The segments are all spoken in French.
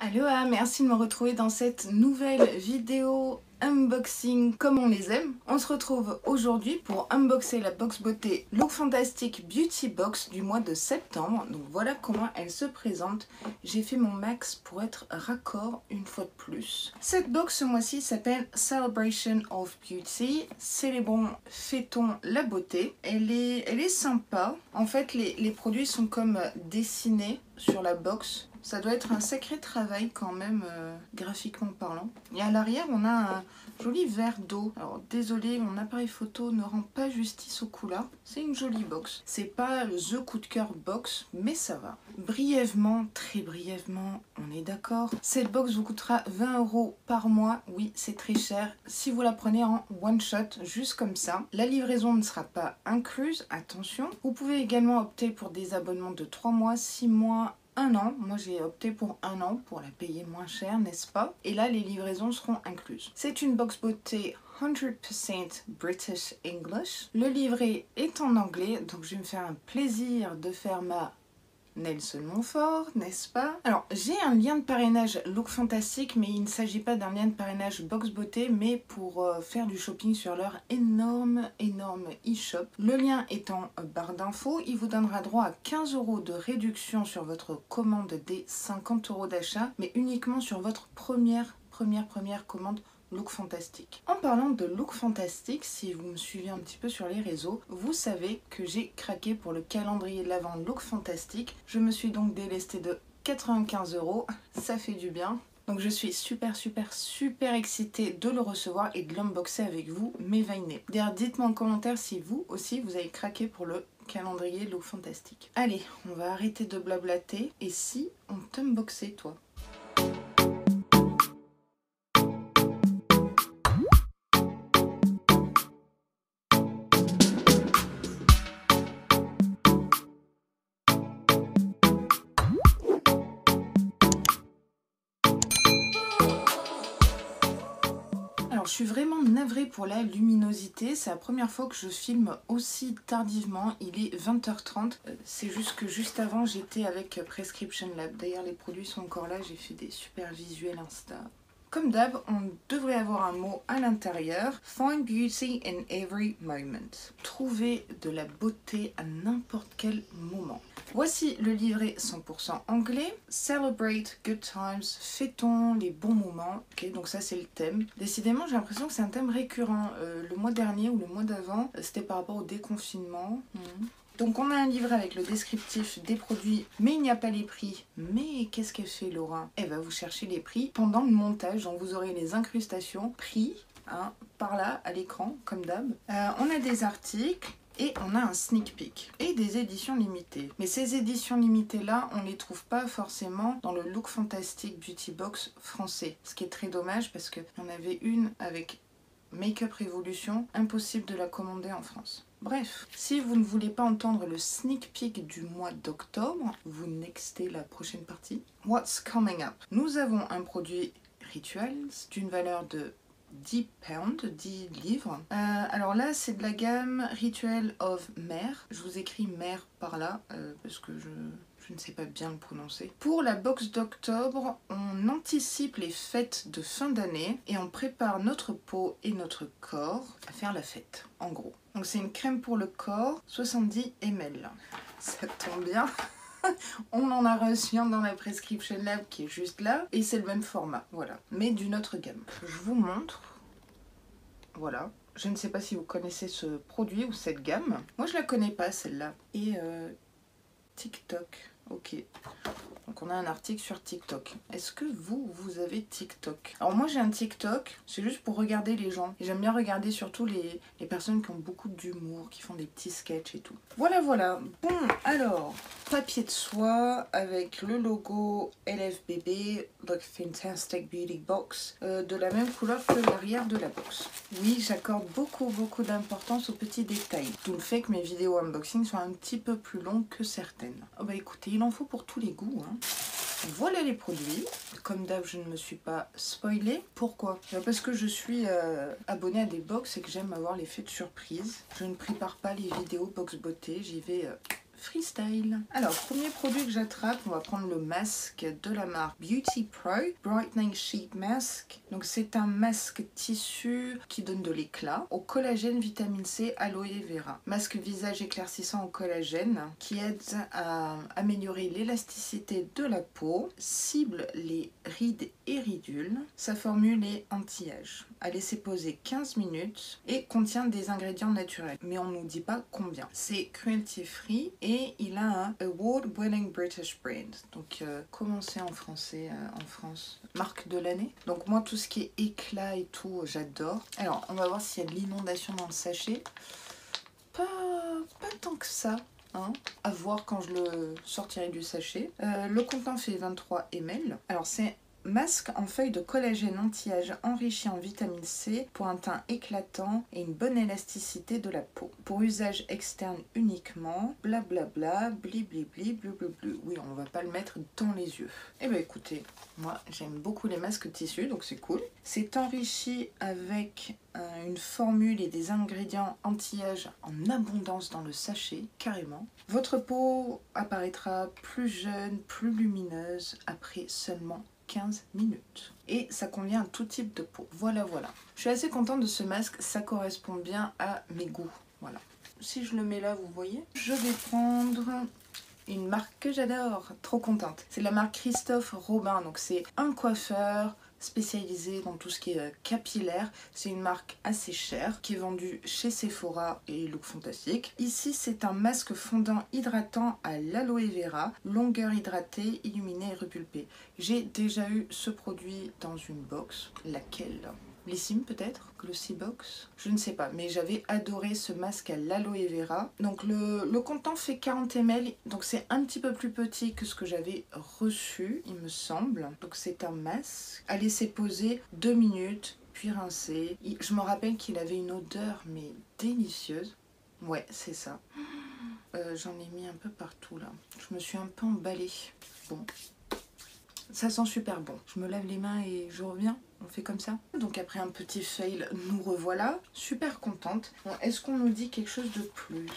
Aloha, merci de me retrouver dans cette nouvelle vidéo unboxing comme on les aime. On se retrouve aujourd'hui pour unboxer la box beauté Look Fantastic Beauty Box du mois de septembre. Donc voilà comment elle se présente. J'ai fait mon max pour être raccord une fois de plus. Cette box ce mois-ci s'appelle Celebration of Beauty. Célébrons, fêtons la beauté. Elle est sympa. En fait, les produits sont comme dessinés sur la box. Ça doit être un sacré travail quand même, graphiquement parlant. Et à l'arrière, on a un joli verre d'eau. Alors désolé, mon appareil photo ne rend pas justice aux couleurs. C'est une jolie box. C'est pas le The coup de cœur box, mais ça va. Brièvement, très brièvement, on est d'accord. Cette box vous coûtera 20 € par mois. Oui, c'est très cher. Si vous la prenez en one shot, juste comme ça. La livraison ne sera pas incluse, attention. Vous pouvez également opter pour des abonnements de 3 mois, 6 mois, 1 an. Moi j'ai opté pour 1 an pour la payer moins cher, n'est-ce pas? Et là les livraisons seront incluses. C'est une box beauté 100% British English. Le livret est en anglais, donc je vais me faire un plaisir de faire ma Nelson Montfort, n'est-ce pas? Alors, j'ai un lien de parrainage Look Fantastic, mais il ne s'agit pas d'un lien de parrainage Box Beauté, mais pour faire du shopping sur leur énorme e-shop. Le lien est en barre d'infos. Il vous donnera droit à 15 € de réduction sur votre commande des 50 € d'achat, mais uniquement sur votre première commande Look Fantastic. En parlant de Look Fantastic, si vous me suivez un petit peu sur les réseaux, vous savez que j'ai craqué pour le calendrier de l'Avent Look Fantastic. Je me suis donc délestée de 95 €, ça fait du bien. Donc je suis super excitée de le recevoir et de l'unboxer avec vous, mes vainés. D'ailleurs, dites-moi en commentaire si vous aussi vous avez craqué pour le calendrier Look Fantastic. Allez, on va arrêter de blablater et si on t'unboxait toi? Alors je suis vraiment navrée pour la luminosité, c'est la première fois que je filme aussi tardivement, il est 20h30, c'est juste que juste avant j'étais avec Prescription Lab, d'ailleurs les produits sont encore là, j'ai fait des super visuels Insta. Comme d'hab, on devrait avoir un mot à l'intérieur. Find beauty in every moment. Trouver de la beauté à n'importe quel moment. Voici le livret 100% anglais. Celebrate good times. Fêtons les bons moments. Ok, donc ça c'est le thème. Décidément, j'ai l'impression que c'est un thème récurrent. Le mois dernier ou le mois d'avant, c'était par rapport au déconfinement. Donc on a un livret avec le descriptif des produits, mais il n'y a pas les prix. Mais qu'est-ce qu'elle fait Laura? Elle va vous chercher les prix pendant le montage, donc vous aurez les incrustations, prix, hein, par là à l'écran, comme d'hab. On a des articles. Et on a un sneak peek et des éditions limitées. Mais ces éditions limitées-là, on ne les trouve pas forcément dans le Look Fantastic Beauty Box français. Ce qui est très dommage parce qu'il y en avait une avec Make-up Révolution, impossible de la commander en France. Bref, si vous ne voulez pas entendre le sneak peek du mois d'octobre, vous nextez la prochaine partie. What's coming up? Nous avons un produit Rituals d'une valeur de 10 pounds, 10 livres. Alors là, c'est de la gamme Ritual of Mère. Je vous écris Mère par là, parce que je ne sais pas bien le prononcer. Pour la box d'octobre, on anticipe les fêtes de fin d'année et on prépare notre peau et notre corps à faire la fête, en gros. Donc c'est une crème pour le corps, 70 ml. Ça tombe bien. On en a reçu un dans la Prescription Lab qui est juste là et c'est le même format, voilà, mais d'une autre gamme. Je vous montre, voilà, je ne sais pas si vous connaissez ce produit ou cette gamme. Moi je la connais pas celle-là. Et TikTok, ok. Donc on a un article sur TikTok. Est-ce que vous avez TikTok? Alors moi j'ai un TikTok, c'est juste pour regarder les gens. Et j'aime bien regarder surtout les personnes qui ont beaucoup d'humour, qui font des petits sketchs et tout. Voilà. Bon, alors, papier de soie avec le logo LFBB, Look Fantastic Beauty Box, de la même couleur que l'arrière de la box. Oui, j'accorde beaucoup d'importance aux petits détails. D'où le fait que mes vidéos unboxing sont un petit peu plus longues que certaines. Oh bah écoutez, il en faut pour tous les goûts, hein. Voilà les produits. Comme d'hab, je ne me suis pas spoilée. Pourquoi? Parce que je suis abonnée à des box et que j'aime avoir l'effet de surprise. Je ne prépare pas les vidéos box beauté, j'y vais freestyle. Alors, premier produit que j'attrape, on va prendre le masque de la marque Beauty Pro Brightening Sheet Mask. Donc c'est un masque tissu qui donne de l'éclat au collagène, vitamine C, aloe vera. Masque visage éclaircissant au collagène qui aide à améliorer l'élasticité de la peau, cible les rides et ridules. Sa formule est anti-âge, à laisser poser 15 minutes et contient des ingrédients naturels, mais on ne nous dit pas combien. C'est cruelty free et il a un award-winning British brand. Donc comment c'est en français en France? Marque de l'année. Donc moi tout ce qui est éclat et tout, j'adore. Alors on va voir s'il y a de l'inondation dans le sachet. Pas tant que ça. Hein, à voir quand je le sortirai du sachet. Le contenant fait 23 ml. Alors c'est masque en feuille de collagène anti-âge enrichi en vitamine C pour un teint éclatant et une bonne élasticité de la peau. Pour usage externe uniquement, blablabla, blibli blu. Oui, on va pas le mettre dans les yeux. Eh bien écoutez, moi j'aime beaucoup les masques tissus, donc c'est cool. C'est enrichi avec une formule et des ingrédients anti-âge en abondance dans le sachet, carrément. Votre peau apparaîtra plus jeune, plus lumineuse après seulement 15 minutes. Et ça convient à tout type de peau. Voilà. Je suis assez contente de ce masque, ça correspond bien à mes goûts. Voilà. Si je le mets là, vous voyez. Je vais prendre une marque que j'adore, trop contente. C'est la marque Christophe Robin, donc c'est un coiffeur spécialisé dans tout ce qui est capillaire. C'est une marque assez chère qui est vendue chez Sephora et Look Fantastique. Ici c'est un masque fondant hydratant à l'aloe vera, longueur hydratée, illuminée et repulpée. J'ai déjà eu ce produit dans une box. Laquelle? Blissim peut-être? Glossy Box? Je ne sais pas, mais j'avais adoré ce masque à l'aloe vera. Donc le contenant fait 40 ml, donc c'est un petit peu plus petit que ce que j'avais reçu, il me semble. Donc c'est un masque à laisser poser 2 minutes, puis rincer. Je me rappelle qu'il avait une odeur, mais délicieuse. Ouais, c'est ça. J'en ai mis un peu partout là. Je me suis un peu emballée. Bon. Ça sent super bon. Je me lave les mains et je reviens. On fait comme ça. Donc après un petit fail, nous revoilà. Super contente. Bon, est-ce qu'on nous dit quelque chose de plus?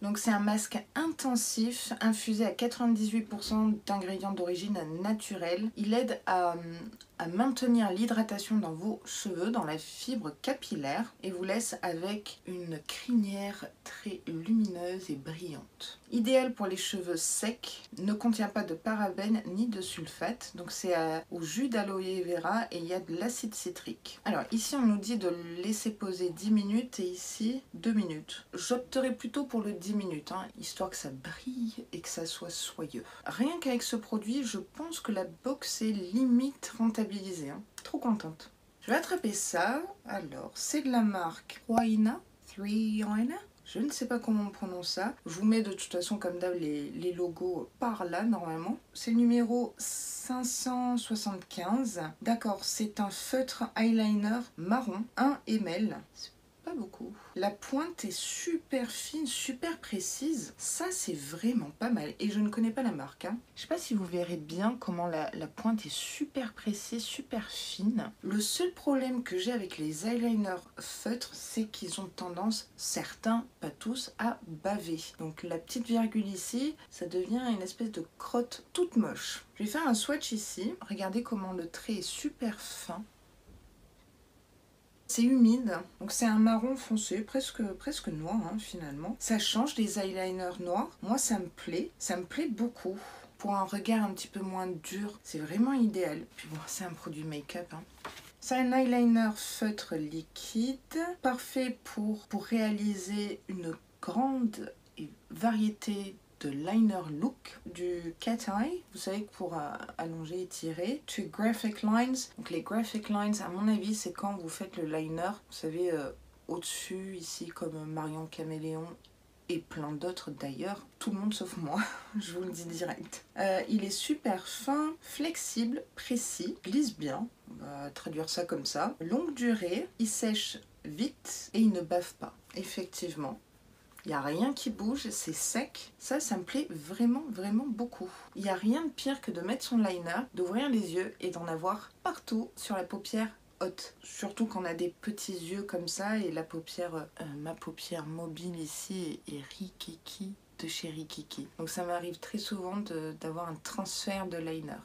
Donc c'est un masque intensif infusé à 98% d'ingrédients d'origine naturelle. Il aide à maintenir l'hydratation dans vos cheveux, dans la fibre capillaire et vous laisse avec une crinière très lumineuse et brillante. Idéal pour les cheveux secs, ne contient pas de parabènes ni de sulfate, donc c'est au jus d'aloe vera et il y a de l'acide citrique. Alors ici on nous dit de le laisser poser 10 minutes et ici 2 minutes. J'opterais plutôt pour le 10 minutes, hein, histoire que ça brille et que ça soit soyeux. Rien qu'avec ce produit, je pense que la box est limite rentabilisée. Hein. Trop contente. Je vais attraper ça. Alors, c'est de la marque Troina. Je ne sais pas comment on prononce ça. Je vous mets de toute façon comme d'hab les logos par là normalement. C'est le numéro 575. D'accord, c'est un feutre eyeliner marron 1 ml. Pas beaucoup. La pointe est super fine, super précise. Ça, c'est vraiment pas mal. Et je ne connais pas la marque. Hein. Je sais pas si vous verrez bien comment la pointe est super précise, super fine. Le seul problème que j'ai avec les eyeliners feutres, c'est qu'ils ont tendance, certains, pas tous, à baver. Donc la petite virgule ici, ça devient une espèce de crotte toute moche. Je vais faire un swatch ici. Regardez comment le trait est super fin. C'est humide, donc c'est un marron foncé, presque noir hein, finalement. Ça change des eyeliners noirs. Moi ça me plaît beaucoup. Pour un regard un petit peu moins dur, c'est vraiment idéal. Puis bon, c'est un produit make-up. Hein. C'est un eyeliner feutre liquide, parfait pour réaliser une grande variété de liner look, du cat eye, vous savez, pour allonger et tirer, to graphic lines. Donc les graphic lines, à mon avis, c'est quand vous faites le liner, vous savez, au-dessus, ici, comme Marion Caméléon et plein d'autres d'ailleurs, tout le monde sauf moi, je vous le dis direct. Il est super fin, flexible, précis, glisse bien, on va traduire ça comme ça. Longue durée, il sèche vite et il ne bave pas, effectivement. Il n'y a rien qui bouge, c'est sec. Ça me plaît vraiment beaucoup. Il n'y a rien de pire que de mettre son liner, d'ouvrir les yeux et d'en avoir partout sur la paupière haute. Surtout quand on a des petits yeux comme ça et la paupière, ma paupière mobile ici est rikiki de chez Rikiki. Donc ça m'arrive très souvent d'avoir un transfert de liner.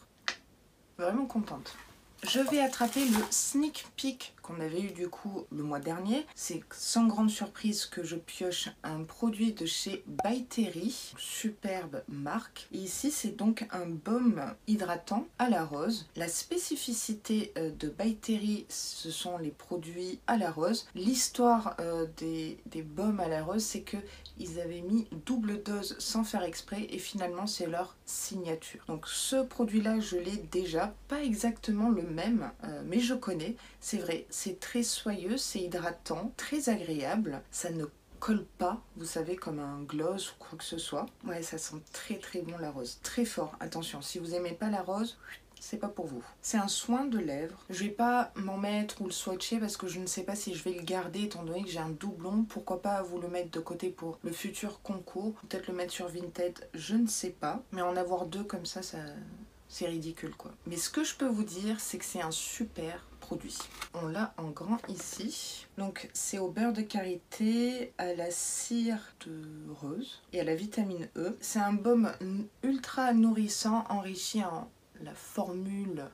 Vraiment contente. Je vais attraper le sneak peek qu'on avait eu du coup le mois dernier. C'est sans grande surprise que je pioche un produit de chez By Terry, superbe marque. Et ici c'est donc un baume hydratant à la rose. La spécificité de By Terry, ce sont les produits à la rose. L'histoire des baumes à la rose, c'est que ils avaient mis double dose sans faire exprès et finalement c'est leur signature. Donc ce produit là je l'ai déjà, pas exactement le même, mais je connais. C'est vrai, c'est très soyeux, c'est hydratant, très agréable, ça ne colle pas, vous savez, comme un gloss ou quoi que ce soit. Ouais, ça sent très très bon la rose, très fort. Attention, si vous aimez pas la rose, c'est pas pour vous. C'est un soin de lèvres. Je vais pas m'en mettre ou le swatcher parce que je ne sais pas si je vais le garder étant donné que j'ai un doublon. Pourquoi pas vous le mettre de côté pour le futur concours. Peut-être le mettre sur Vinted, je ne sais pas. Mais en avoir deux comme ça, c'est ridicule quoi. Mais ce que je peux vous dire, c'est que c'est un super produit. On l'a en grand ici. Donc c'est au beurre de karité, à la cire de rose et à la vitamine E. C'est un baume ultra nourrissant enrichi en la formule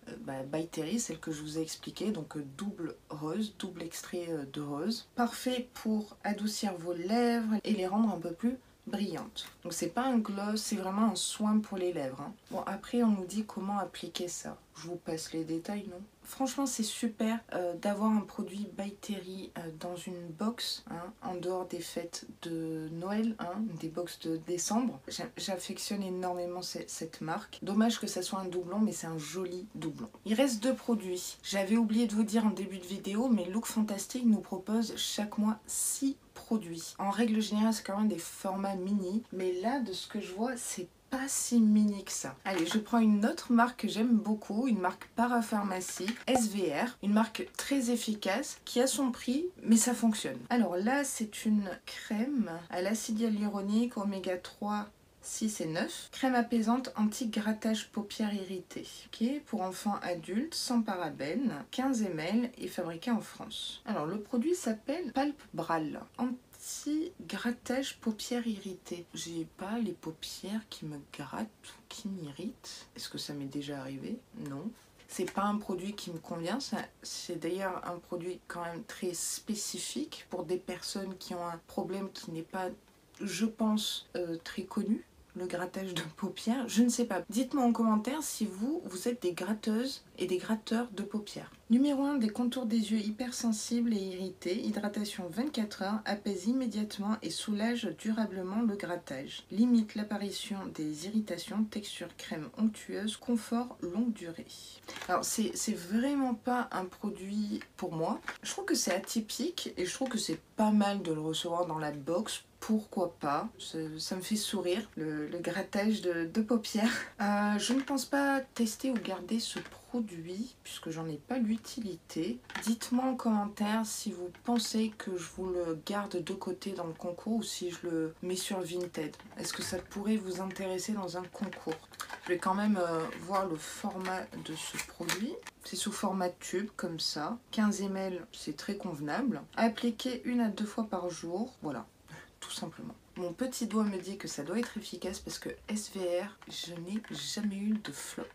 By Terry, celle que je vous ai expliquée, donc double rose, double extrait de rose. Parfait pour adoucir vos lèvres et les rendre un peu plus brillantes. Donc c'est pas un gloss, c'est vraiment un soin pour les lèvres. Hein. Bon, après on nous dit comment appliquer ça. Je vous passe les détails, non? Franchement c'est super d'avoir un produit By Terry dans une box, hein, en dehors des fêtes de Noël, hein, des box de décembre. J'affectionne énormément cette marque. Dommage que ça soit un doublon, mais c'est un joli doublon. Il reste deux produits. J'avais oublié de vous dire en début de vidéo, mais Look Fantastic nous propose chaque mois 6 produits. En règle générale, c'est quand même des formats mini, mais là, de ce que je vois, c'est pas si mini que ça. Allez, je prends une autre marque que j'aime beaucoup, une marque parapharmacie, SVR, une marque très efficace qui a son prix, mais ça fonctionne. Alors là, c'est une crème à l'acide hyaluronique oméga 3, 6 et 9. Crème apaisante anti-grattage paupières irritées. Ok, pour enfants adultes, sans parabènes, 15 ml et fabriqué en France. Alors le produit s'appelle Palp Bral. Anti-grattage paupières irritées. J'ai pas les paupières qui me grattent ou qui m'irritent. Est-ce que ça m'est déjà arrivé? Non. C'est pas un produit qui me convient, c'est d'ailleurs un produit quand même très spécifique pour des personnes qui ont un problème qui n'est pas, je pense, très connu. Le grattage de paupières, je ne sais pas. Dites-moi en commentaire si vous êtes des gratteuses et des gratteurs de paupières. Numéro 1, des contours des yeux hypersensibles et irrités. Hydratation 24 heures, apaise immédiatement et soulage durablement le grattage. Limite l'apparition des irritations, texture crème onctueuse, confort longue durée. Alors c'est vraiment pas un produit pour moi. Je trouve que c'est atypique et je trouve que c'est pas mal de le recevoir dans la box. Pourquoi pas, ça me fait sourire, le grattage de paupières. Je ne pense pas tester ou garder ce produit, puisque j'en ai pas l'utilité. Dites-moi en commentaire si vous pensez que je vous le garde de côté dans le concours ou si je le mets sur Vinted. Est-ce que ça pourrait vous intéresser dans un concours? Je vais quand même voir le format de ce produit. C'est sous format tube, comme ça. 15 ml, c'est très convenable. Appliquer 1 à 2 fois par jour, voilà. Tout simplement. Mon petit doigt me dit que ça doit être efficace parce que SVR, je n'ai jamais eu de flop.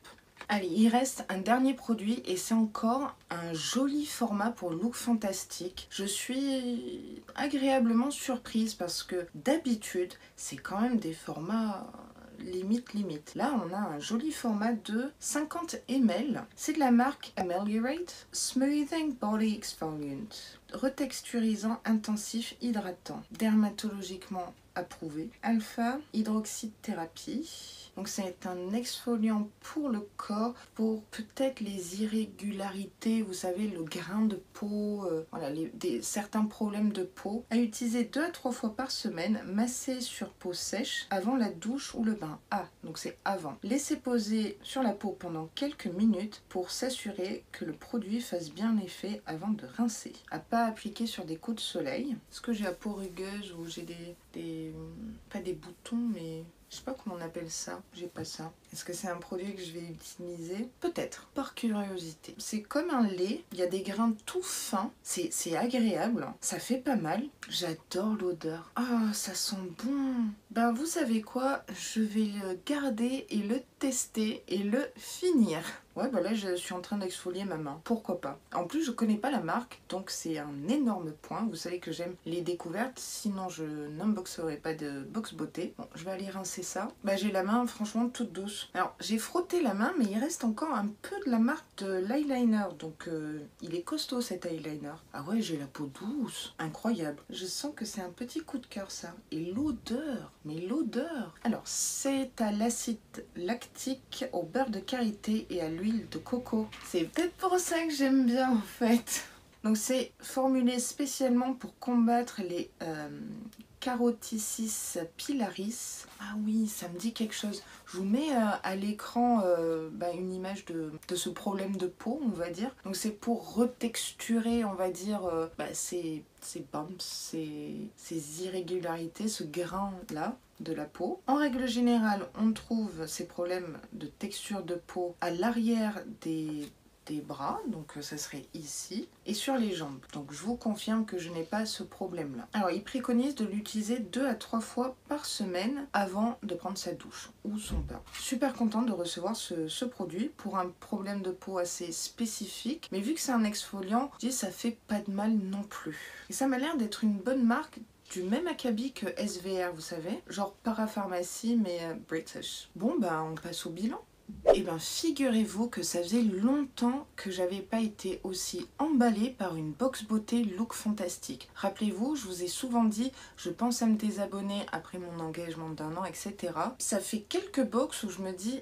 Allez, il reste un dernier produit et c'est encore un joli format pour Look Fantastic. Je suis agréablement surprise parce que d'habitude, c'est quand même des formats limite. Là, on a un joli format de 50 ml. C'est de la marque Ameliorate Smoothing Body Exfoliant. Retexturisant, intensif, hydratant. Dermatologiquement approuvé. Alpha hydroxyde thérapie. Donc c'est un exfoliant pour le corps, pour peut-être les irrégularités, vous savez, le grain de peau, voilà, certains problèmes de peau. À utiliser 2 à 3 fois par semaine, masser sur peau sèche avant la douche ou le bain. Ah, donc c'est avant. Laissez poser sur la peau pendant quelques minutes pour s'assurer que le produit fasse bien effet avant de rincer. À pas appliquer sur des coups de soleil. Est-ce que j'ai la peau rugueuse ou j'ai pas des boutons, mais Je sais pas comment on appelle ça, j'ai pas ça. Est-ce que c'est un produit que je vais utiliser? Peut-être, par curiosité. C'est comme un lait, il y a des grains tout fins, c'est agréable, ça fait pas mal. J'adore l'odeur. Ah, ça sent bon. Ben vous savez quoi, je vais le garder et le tester et le finir. Ouais, bah là je suis en train d'exfolier ma main, pourquoi pas. En plus je connais pas la marque, donc c'est un énorme point. Vous savez que j'aime les découvertes, sinon je n'unboxerai pas de box beauté. Bon, je vais aller rincer ça. Bah j'ai la main franchement toute douce. Alors j'ai frotté la main, mais il reste encore un peu de la marque de l'eyeliner, donc il est costaud cet eyeliner. Ah ouais, j'ai la peau douce, incroyable. Je sens que c'est un petit coup de cœur ça. Et l'odeur, mais l'odeur. Alors c'est à l'acide lactique, au beurre de karité et à l'huile de coco. C'est peut-être pour ça que j'aime bien en fait. Donc c'est formulé spécialement pour combattre les Caroticis pilaris. Ah oui, ça me dit quelque chose. Je vous mets à l'écran une image de ce problème de peau, on va dire. Donc c'est pour retexturer, on va dire, ces bumps, ces irrégularités, ce grain-là de la peau. En règle générale, on trouve ces problèmes de texture de peau à l'arrière des bras, donc ça serait ici, et sur les jambes. Donc je vous confirme que je n'ai pas ce problème-là. Alors il préconise de l'utiliser 2 à 3 fois par semaine avant de prendre sa douche ou son bain. Super contente de recevoir ce produit pour un problème de peau assez spécifique, mais vu que c'est un exfoliant, je dis ça fait pas de mal non plus. Et ça m'a l'air d'être une bonne marque, du même acabit que SVR, vous savez, genre parapharmacie mais British. Bon bah on passe au bilan. Et bien figurez-vous que ça faisait longtemps que j'avais pas été aussi emballée par une box beauté look fantastique. Rappelez-vous, je vous ai souvent dit, je pense à me désabonner après mon engagement d'1 an, etc. Ça fait quelques box où je me dis,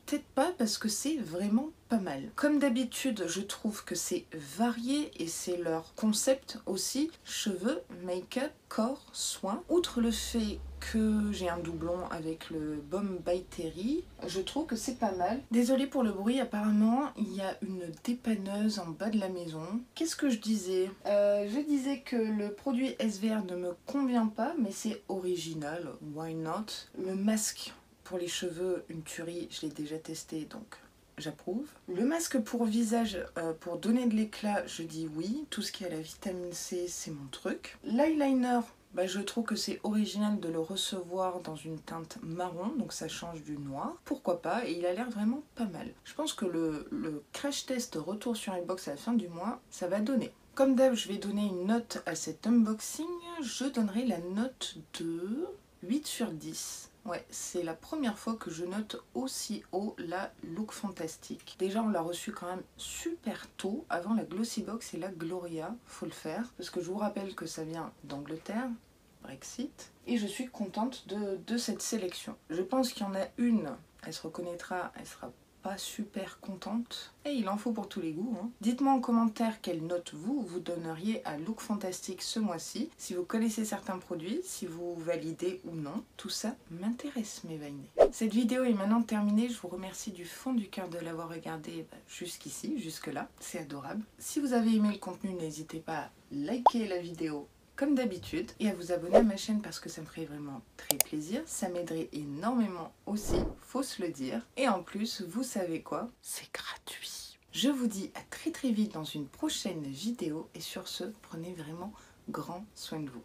peut-être pas parce que c'est vraiment pas mal. Comme d'habitude, je trouve que c'est varié et c'est leur concept aussi. Cheveux, make-up, corps, soins. Outre le fait que j'ai un doublon avec le Baume by Terry, je trouve que c'est pas mal. Désolée pour le bruit, apparemment il y a une dépanneuse en bas de la maison. Qu'est-ce que je disais? Je disais que le produit SVR ne me convient pas, mais c'est original, why not? Le masque pour les cheveux, une tuerie, je l'ai déjà testé donc j'approuve. Le masque pour visage, pour donner de l'éclat, je dis oui. Tout ce qui a la vitamine C, c'est mon truc. L'eyeliner, je trouve que c'est original de le recevoir dans une teinte marron, donc ça change du noir. Pourquoi pas, et il a l'air vraiment pas mal. Je pense que le crash test retour sur Inbox à la fin du mois, ça va donner. Comme d'hab, je vais donner une note à cet unboxing. Je donnerai la note de 8 sur 10. Ouais, c'est la première fois que je note aussi haut la look fantastique. Déjà, on l'a reçu quand même super tôt, avant la Glossy Box et la Gloria, faut le faire. Parce que je vous rappelle que ça vient d'Angleterre, Brexit. Et je suis contente de cette sélection. Je pense qu'il y en a une, elle se reconnaîtra, elle sera pas super contente. Et il en faut pour tous les goûts. Dites-moi en commentaire quelle note vous donneriez à Look Fantastique ce mois-ci. Si vous connaissez certains produits, si vous validez ou non. Tout ça m'intéresse mes vainés. Cette vidéo est maintenant terminée. Je vous remercie du fond du cœur de l'avoir regardée jusqu'ici, jusque-là. C'est adorable. Si vous avez aimé le contenu, n'hésitez pas à liker la vidéo comme d'habitude et à vous abonner à ma chaîne parce que ça me ferait vraiment très plaisir, ça m'aiderait énormément aussi, faut se le dire. Et en plus, vous savez quoi? C'est gratuit. Je vous dis à très vite dans une prochaine vidéo et sur ce, prenez vraiment grand soin de vous.